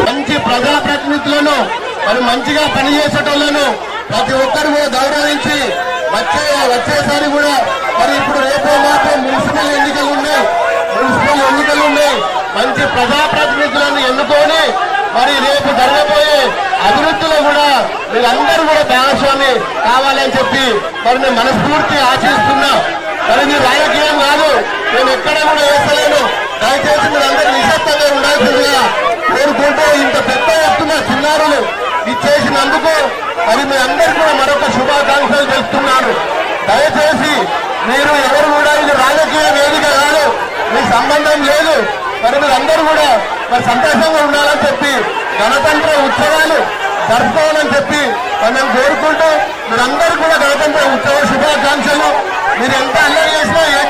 మంచి ప్రజాప్రతినిధులను మరి మంచిగా పనిచేసేటోళ్లను ప్రతి ఒక్కరు కూడా గౌరవించి వచ్చేసారి కూడా మరి ఇప్పుడు రేపో మాపో మున్సిపల్ ఎన్నికలు ఉన్నాయి. మంచి ప్రజాప్రతినిధులను ఎన్నుకొని మరి రేపు జరగబోయే అభివృద్ధిలో కూడా మీరందరూ కూడా భాగస్వామి కావాలని చెప్పి మరి నేను మనస్ఫూర్తి ఆశిస్తున్నా. మరి మీరు రాజకీయం కాదు, నేను ఎక్కడ కూడా వేస్తలేను. దయచేసి మీరందరూ నిశ్శబ్దంగా ఉండాల్సిందిగా కోరుకుంటూ ఇంత పెద్ద ఎత్తున చిన్నారులు ఇచ్చేసినందుకు మరి మీ అందరికీ కూడా మరొక శుభాకాంక్షలు తెలుపుతున్నాను. దయచేసి మీరు ఎవరు కూడా ఇది రాజకీయ వేదిక కాదు, మీకు సంబంధం లేదు. మరి మీరందరూ కూడా మరి సంతోషంగా ఉండాలని చెప్పి గణతంత్ర ఉత్సవాలు జరుపుకోవాలని చెప్పి మనం కోరుకుంటూ మీరందరూ కూడా గణతంత్ర ఉత్సవ శుభాకాంక్షలు. మీరు ఎంత అల్లరి చేసినా ఏం